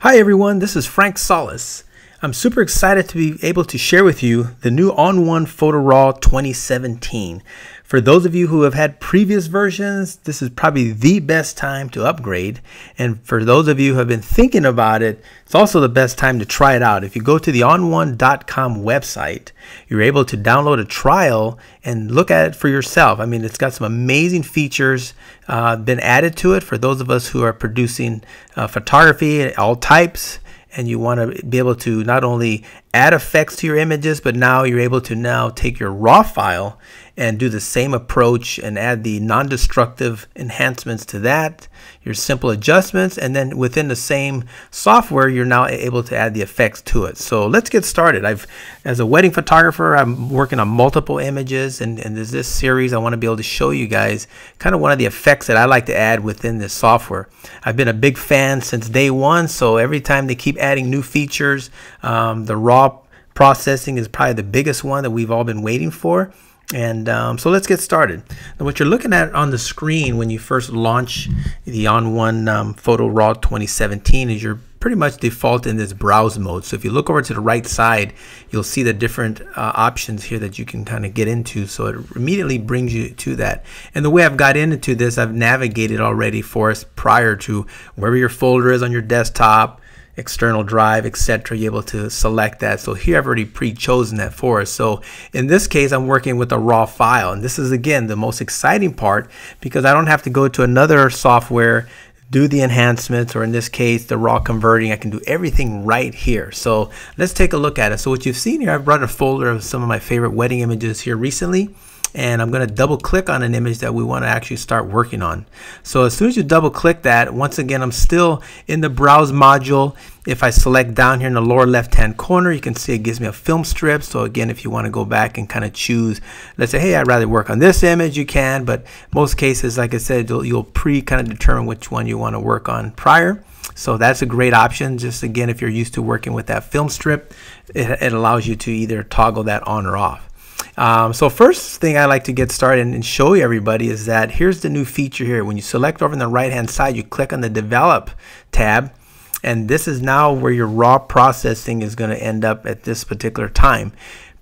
Hi everyone, this is Frank Solis. I'm super excited to be able to share with you the new ON1 Photo Raw 2017. For those of you who have had previous versions, this is probably the best time to upgrade. And for those of you who have been thinking about it, it's also the best time to try it out. If you go to the on1.com website, you're able to download a trial and look at it for yourself. I mean, it's got some amazing features been added to it for those of us who are producing photography, all types. And you want to be able to not only add effects to your images, but now you're able to now take your raw file and do the same approach and add the non-destructive enhancements to that, your simple adjustments, and then within the same software, you're now able to add the effects to it. So let's get started. As a wedding photographer, I'm working on multiple images, and there's this series I want to be able to show you guys kind of one of the effects that I like to add within this software. I've been a big fan since day one, so every time they keep adding new features, the raw processing is probably the biggest one that we've all been waiting for. And so let's get started. Now, what you're looking at on the screen when you first launch the ON1 Photo Raw 2017 is you're pretty much default in this browse mode. So if you look over to the right side, you'll see the different options here that you can kind of get into. So it immediately brings you to that. And the way I've got into this, I've navigated already for us prior to wherever your folder is on your desktop, external drive, etc. You're able to select that. So here I've already pre-chosen that for us. So in this case, I'm working with a raw file, and this is again the most exciting part because I don't have to go to another software, do the enhancements, or in this case the raw converting. I can do everything right here. So let's take a look at it. So what you've seen here, I've brought a folder of some of my favorite wedding images here recently, and I'm going to double click on an image that we want to actually start working on. So as soon as you double click that, once again I'm still in the browse module. If I select down here in the lower left hand corner, you can see it gives me a film strip. So again, if you want to go back and kind of choose, let's say, hey, I'd rather work on this image, you can, but most cases, like I said, you'll kind of determine which one you want to work on prior. So that's a great option. Just again, if you're used to working with that film strip, it allows you to either toggle that on or off. So first thing I like to get started and show you everybody is that here's the new feature here. When you select over on the right hand side, you click on the develop tab, and this is now where your raw processing is going to end up at this particular time.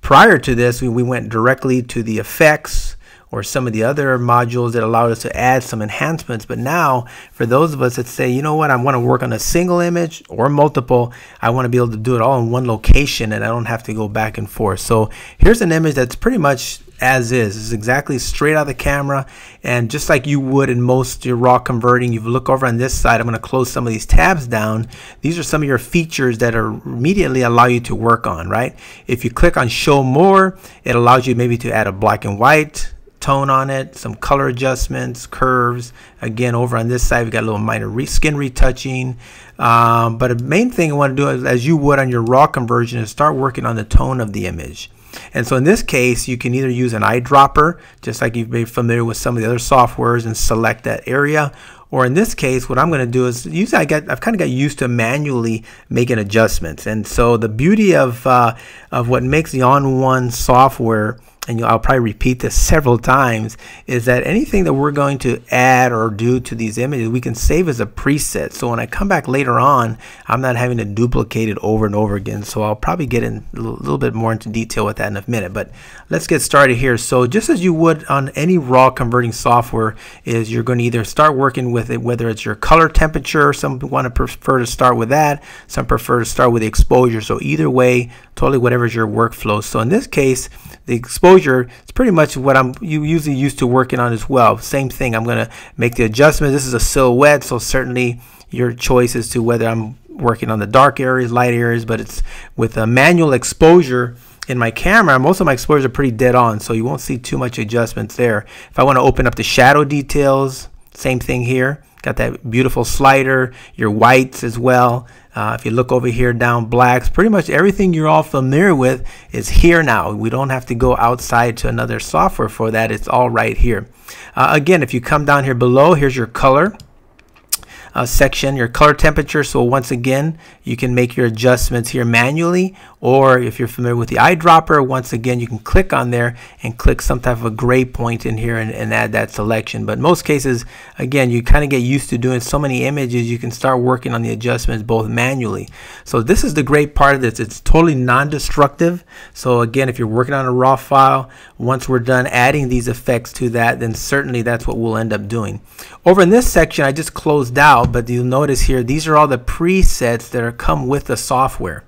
Prior to this, we went directly to the effects or some of the other modules that allowed us to add some enhancements. But now for those of us that say, you know what, I want to work on a single image or multiple, I want to be able to do it all in one location and I don't have to go back and forth. So here's an image that's pretty much as is. It's exactly straight out of the camera, and just like you would in most your raw converting, you look over on this side. I'm going to close some of these tabs down. These are some of your features that are immediately allow you to work on, right? If you click on show more, it allows you maybe to add a black and white tone on it, some color adjustments, curves. Again, over on this side, we got a little minor skin retouching. But the main thing you want to do is, as you would on your raw conversion, is start working on the tone of the image. And so in this case, you can either use an eyedropper, just like you've been familiar with some of the other softwares, and select that area. Or in this case, what I'm going to do is I've kind of got used to manually making adjustments. And so the beauty of what makes the ON1 software, and I'll probably repeat this several times, is that anything that we're going to add or do to these images, we can save as a preset. So when I come back later on, I'm not having to duplicate it over and over again. So I'll probably get in a little bit more into detail with that in a minute. But let's get started here. So just as you would on any raw converting software, is you're going to either start working with it, whether it's your color temperature. Some want to prefer to start with that. Some prefer to start with the exposure. So either way, totally whatever's your workflow. So in this case, the exposure is pretty much what I'm usually used to working on as well. Same thing, I'm going to make the adjustment. This is a silhouette, so certainly your choice as to whether I'm working on the dark areas, light areas, but it's with a manual exposure in my camera. Most of my exposures are pretty dead on, so you won't see too much adjustments there. If I want to open up the shadow details, same thing here. Got that beautiful slider, your whites as well. If you look over here down blacks, pretty much everything you're all familiar with is here now. We don't have to go outside to another software for that. It's all right here. Again, if you come down here below, here's your color. section, your color temperature. So once again, you can make your adjustments here manually, or if you're familiar with the eyedropper, once again, you can click on there and click some type of a gray point in here and add that selection. But most cases, again, you kind of get used to doing so many images, you can start working on the adjustments both manually. So this is the great part of this. It's totally non-destructive. So again, if you're working on a raw file, once we're done adding these effects to that, then certainly that's what we'll end up doing. Over in this section, I just closed out, but you'll notice here, these are all the presets that come with the software.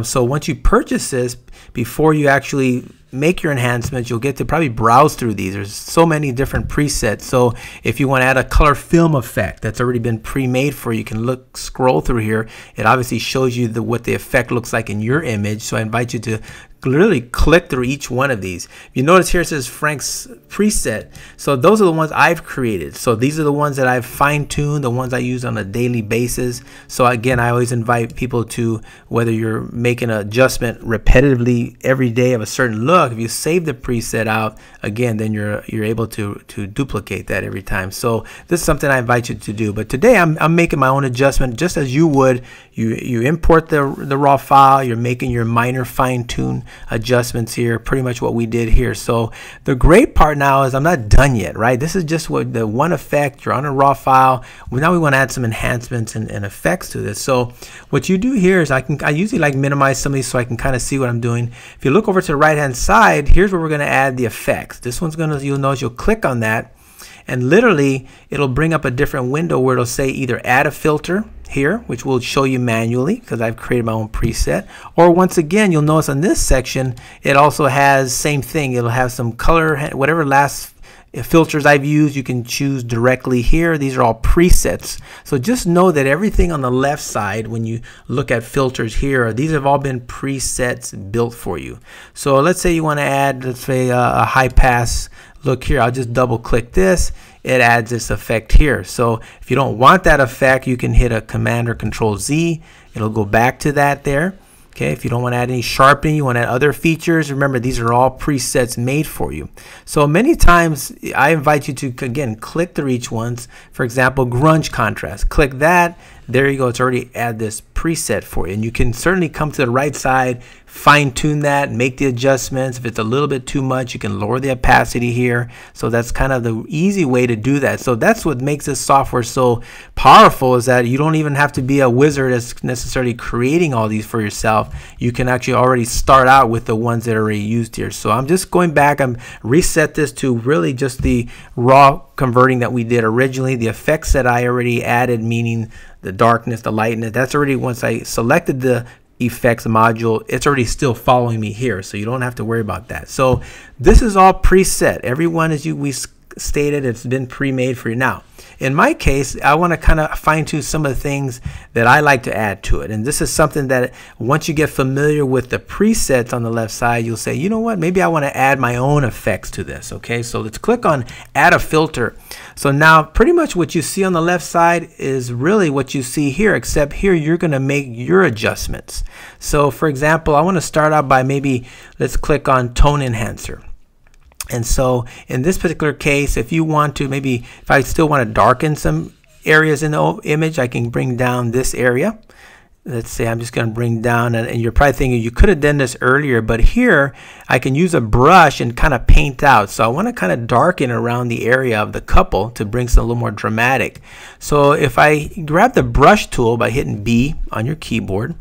So once you purchase this, before you actually make your enhancements, you'll get to probably browse through these. There's so many different presets. So if you want to add a color film effect that's already been pre-made for you, you can scroll through here. It obviously shows you what the effect looks like in your image. So I invite you to literally click through each one of these. You notice here it says Frank's preset. So those are the ones I've created. So these are the ones that I've fine-tuned, the ones I use on a daily basis. So again, I always invite people to, whether you're making an adjustment repetitively every day of a certain look, if you save the preset out, again, then you're able to duplicate that every time. So this is something I invite you to do. But today I'm making my own adjustment just as you would. You import the raw file, you're making your minor fine-tune adjustments here, pretty much what we did here. So the great part now is I'm not done yet, right? This is just what the one effect. You're on a raw file. Now we want to add some enhancements and effects to this. So what you do here is I usually like minimize some of these so I can kind of see what I'm doing. If you look over to the right hand side, here's where we're going to add the effects. This one's going to, you'll notice you'll click on that, and literally it'll bring up a different window where it'll say either add a filter here, which will show you manually because I've created my own preset, or once again, you'll notice on this section it also has same thing. It'll have some color, whatever last filters I've used, you can choose directly here. These are all presets. So just know that everything on the left side, when you look at filters here, these have all been presets built for you. So let's say you want to add, let's say a high pass look here. I'll just double click this. It adds this effect here. So if you don't want that effect, you can hit a Command or Control Z. It'll go back to that there. Okay, if you don't want to add any sharpening, you want to add other features, remember these are all presets made for you. So many times I invite you to, again, click through each ones. For example, grunge contrast. Click that. There you go. It's already add this preset for you. And you can certainly come to the right side, fine tune that, make the adjustments. If it's a little bit too much, you can lower the opacity here. So that's kind of the easy way to do that. So that's what makes this software so powerful, is that you don't even have to be a wizard as necessarily creating all these for yourself. You can actually already start out with the ones that are already used here. So I'm just going back, I'm reset this to really just the raw converting that we did originally. The effects that I already added, meaning the darkness, the lightness, that's already, once I selected the effects module, it's already still following me here, so you don't have to worry about that. So this is all preset. Everyone, as we stated, it's been pre-made for you. Now in my case, I want to kind of fine-tune some of the things that I like to add to it, and this is something that once you get familiar with the presets on the left side, you'll say, you know what, maybe I want to add my own effects to this. Okay, so let's click on add a filter. So now pretty much what you see on the left side is really what you see here, except here you're going to make your adjustments. So for example, I want to start out by maybe, let's click on tone enhancer. And so in this particular case, if you want to, maybe if I still want to darken some areas in the image, I can bring down this area. Let's say I'm just going to bring down, and you're probably thinking you could have done this earlier, but here I can use a brush and kind of paint out. So I want to kind of darken around the area of the couple to bring some a little more dramatic. So if I grab the brush tool by hitting B on your keyboard,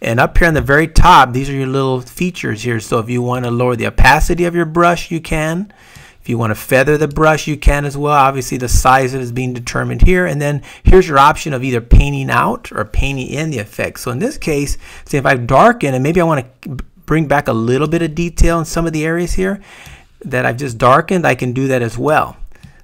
and up here on the very top, these are your little features here. So if you want to lower the opacity of your brush, you can. If you want to feather the brush, you can as well. Obviously, the size of it is being determined here. And then here's your option of either painting out or painting in the effect. So in this case, say if I darken, and maybe I want to bring back a little bit of detail in some of the areas here that I've just darkened, I can do that as well.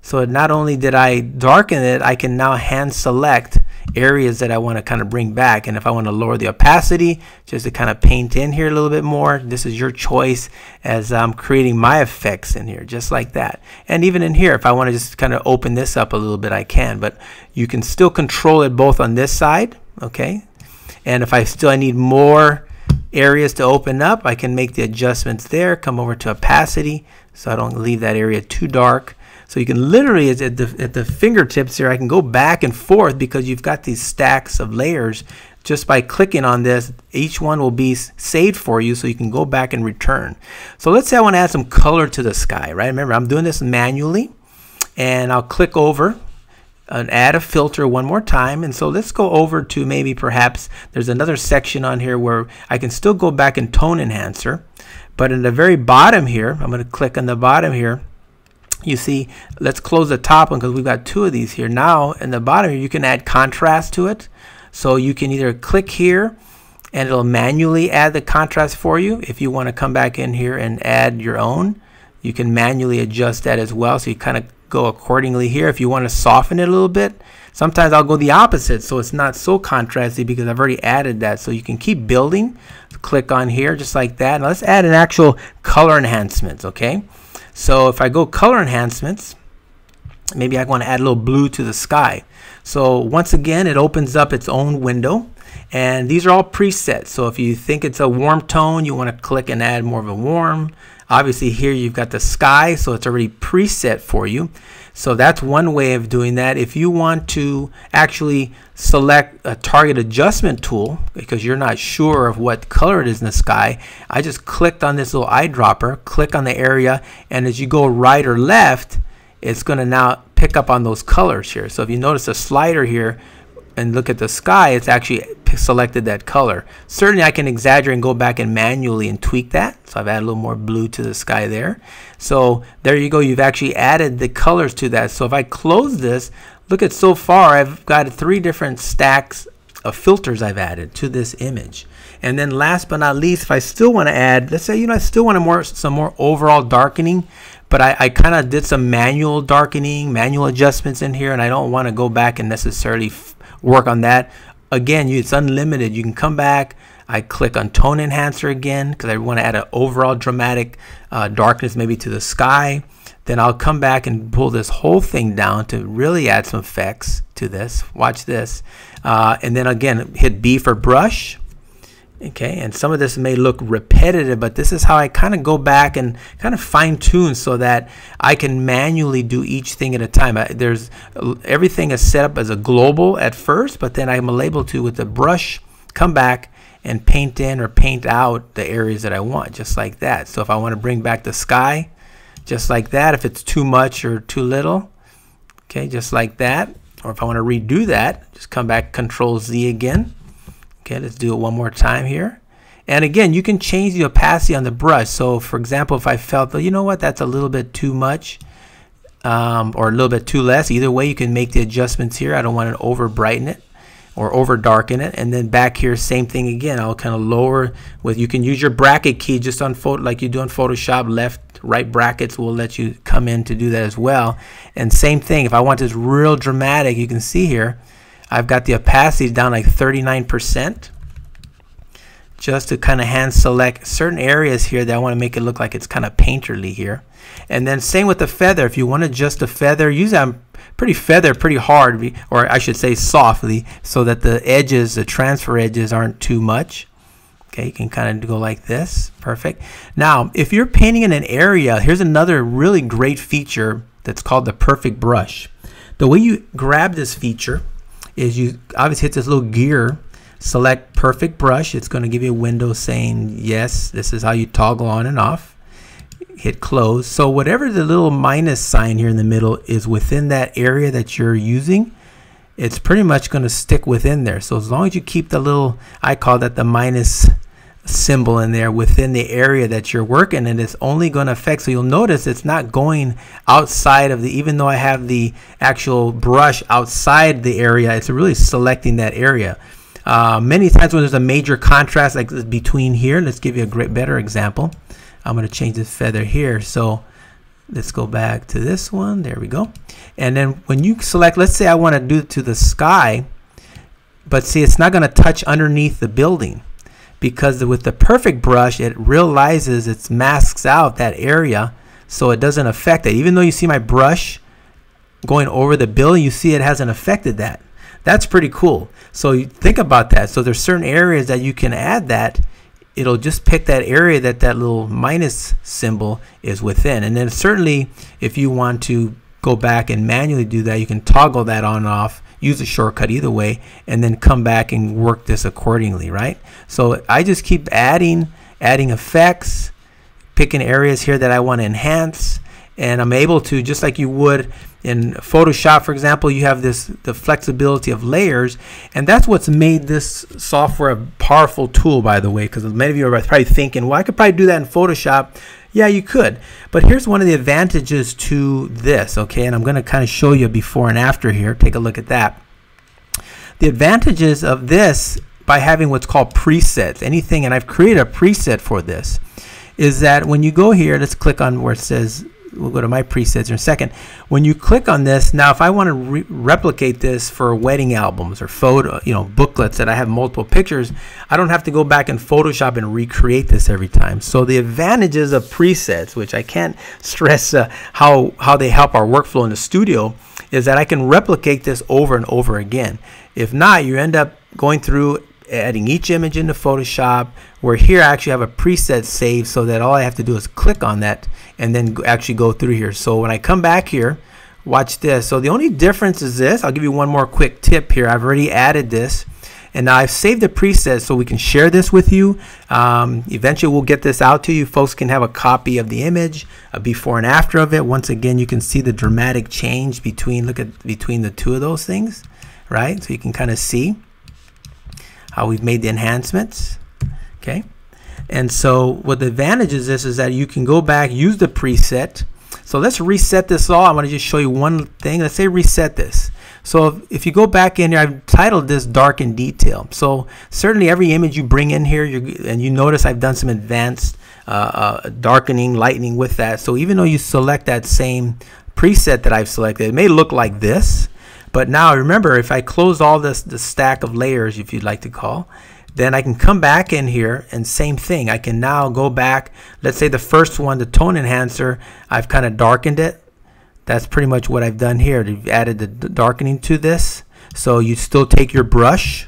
So not only did I darken it, I can now hand select areas that I want to kind of bring back. And if I want to lower the opacity just to kind of paint in here a little bit more, this is your choice as I'm creating my effects in here, just like that. And even in here, if I want to just kind of open this up a little bit, I can, but you can still control it both on this side. Okay, and if I need more areas to open up, I can make the adjustments there, come over to opacity so I don't leave that area too dark. So you can literally, at the fingertips here, I can go back and forth because you've got these stacks of layers. Just by clicking on this, each one will be saved for you so you can go back and return. So let's say I want to add some color to the sky, right? Remember, I'm doing this manually, and I'll click over and add a filter one more time. And so let's go over to maybe perhaps there's another section on here where I can still go back in Tone Enhancer, but in the very bottom here, I'm going to click on the bottom here. You see, let's close the top one because we've got two of these here. Now in the bottom here, you can add contrast to it. So you can either click here and it'll manually add the contrast for you. If you want to come back in here and add your own, you can manually adjust that as well. So you kind of go accordingly here. If you want to soften it a little bit, sometimes I'll go the opposite so it's not so contrasty because I've already added that. So you can keep building. Click on here just like that. Now let's add an actual color enhancement, okay? So if I go color enhancements, maybe I want to add a little blue to the sky. So once again, it opens up its own window, and these are all presets. So if you think it's a warm tone, you want to click and add more of a warm. Obviously here you've got the sky, so it's already preset for you. So that's one way of doing that. If you want to actually select a target adjustment tool because you're not sure of what color it is in the sky, I just clicked on this little eyedropper, click on the area, and as you go right or left, it's going to now pick up on those colors here. So if you notice a slider here and look at the sky, it's actually selected that color. Certainly I can exaggerate and go back and manually and tweak that. So I've added a little more blue to the sky there. So there you go. You've actually added the colors to that. So if I close this, look at so far I've got 3 different stacks of filters I've added to this image. And then last but not least, if I still want to add, let's say, I still want some more overall darkening, but I kind of did some manual darkening, manual adjustments in here, and I don't want to go back and necessarily work on that. Again, it's unlimited. You can come back. I click on Tone Enhancer again because I want to add an overall dramatic darkness maybe to the sky. Then I'll come back and pull this whole thing down to really add some effects to this. Watch this. And then again, hit B for brush. Okay, and some of this may look repetitive, but this is how I kind of go back and kind of fine tune so that I can manually do each thing at a time. Everything is set up as a global at first, but then I'm able to, with the brush, come back and paint in or paint out the areas that I want, just like that. So if I want to bring back the sky, just like that, if it's too much or too little, okay, just like that. Or if I want to redo that, just come back, Control Z again. Okay, let's do it one more time here. And again, you can change the opacity on the brush. So for example, if I felt, you know what, that's a little bit too much or a little bit too less, either way you can make the adjustments here. I don't want to over brighten it or over darken it. And then back here, same thing again. I'll kind of lower with, you can use your bracket key just on like you do on Photoshop. Left, right brackets will let you come in to do that as well. And same thing, if I want this real dramatic, you can see here, I've got the opacity down like 39% just to kind of hand select certain areas here that I want to make it look like it's kind of painterly here. And then same with the feather. If you want to adjust the feather, usually I'm pretty hard, or I should say softly, so that the edges, the transfer edges aren't too much. Okay, you can kind of go like this. Perfect. Now, if you're painting in an area, here's another really great feature that's called the perfect brush. The way you grab this feature is you obviously hit this little gear, select perfect brush. It's going to give you a window saying yes, this is how you toggle on and off. Hit close. So whatever the little minus sign here in the middle is within that area that you're using, it's pretty much going to stick within there. So as long as you keep the little, I call that the minus symbol in there within the area that you're working, and it's only going to affect, so you'll notice it's not going outside of the, even though I have the actual brush outside the area, it's really selecting that area. Many times when there's a major contrast like this between here, let's give you a better example. I'm going to change this feather here. So let's go back to this one. There we go. And then when you select, let's say I want to do it to the sky, but see, it's not going to touch underneath the building, because with the perfect brush, it realizes it masks out that area, so it doesn't affect it. Even though you see my brush going over the building, you see it hasn't affected that. That's pretty cool. So you think about that. So there's certain areas that you can add that. It'll just pick that area that that little minus symbol is within. And then certainly if you want to go back and manually do that, you can toggle that on and off, use a shortcut either way, and then come back and work this accordingly, right? So I just keep adding effects, picking areas here that I want to enhance, and I'm able to, just like you would in Photoshop, for example, you have the flexibility of layers, and that's what's made this software a powerful tool, by the way, because many of you are probably thinking, well, I could probably do that in Photoshop. Yeah, you could, but here's one of the advantages to this, okay, and I'm going to kind of show you a before and after here. Take a look at that. The advantages of this, by having what's called presets, anything, and I've created a preset for this, is that when you go here, let's click on where it says, we'll go to my presets in a second. When you click on this, now if I want to replicate this for wedding albums or photo, booklets that I have multiple pictures, I don't have to go back in Photoshop and recreate this every time. So the advantages of presets, which I can't stress how they help our workflow in the studio, is that I can replicate this over and over again. If not, you end up going through adding each image into Photoshop, where here I actually have a preset saved, so that all I have to do is click on that and then actually go through here. So when I come back here, watch this. So the only difference is this. I'll give you one more quick tip here. I've already added this, and now I've saved the preset so we can share this with you. Eventually we'll get this out to you. Folks can have a copy of the image, a before and after of it. Once again, you can see the dramatic change between the two of those things, right? So you can kind of see how we've made the enhancements, okay? And so what the advantage is this is that you can go back, use the preset. So let's reset this all. I want to just show you one thing. Let's say reset this. So if you go back in here, I've titled this dark in detail. So certainly every image you bring in here, and you notice I've done some advanced darkening, lightening with that. So even though you select that same preset that I've selected, it may look like this. But now remember, if I close all the stack of layers, if you'd like to call, then I can come back in here and same thing. I can now go back. Let's say the first one, the tone enhancer, I've kind of darkened it. That's pretty much what I've done here. You've added the darkening to this. So you still take your brush,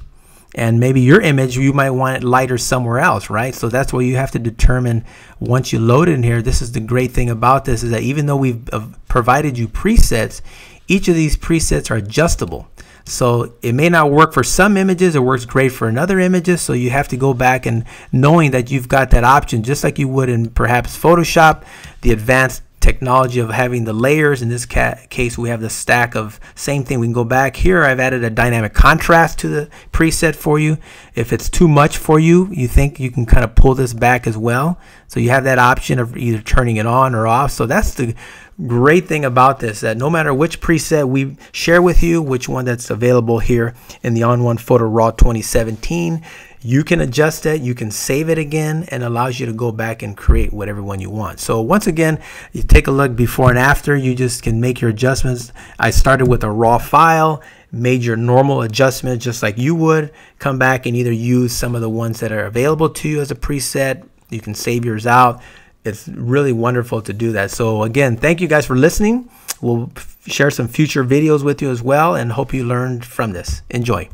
and maybe your image, you might want it lighter somewhere else, right? So that's what you have to determine once you load it in here. This is the great thing about this, is that even though we've provided you presets, each of these presets are adjustable. So it may not work for some images, it works great for another images, so you have to go back and knowing that you've got that option, just like you would in perhaps Photoshop, the advanced technology of having the layers. In this case, we have the stack of same thing. We can go back here. I've added a dynamic contrast to the preset for you. If it's too much for you, you think you can kind of pull this back as well. So you have that option of either turning it on or off. So that's the great thing about this, that no matter which preset we share with you, which one that's available here in the On1 Photo Raw 2017, you can adjust it, you can save it again, and allows you to go back and create whatever one you want. So once again, you take a look before and after, you just can make your adjustments. I started with a raw file, made your normal adjustments just like you would, come back and either use some of the ones that are available to you as a preset. You can save yours out. It's really wonderful to do that. So again, thank you guys for listening. We'll share some future videos with you as well, and hope you learned from this. Enjoy.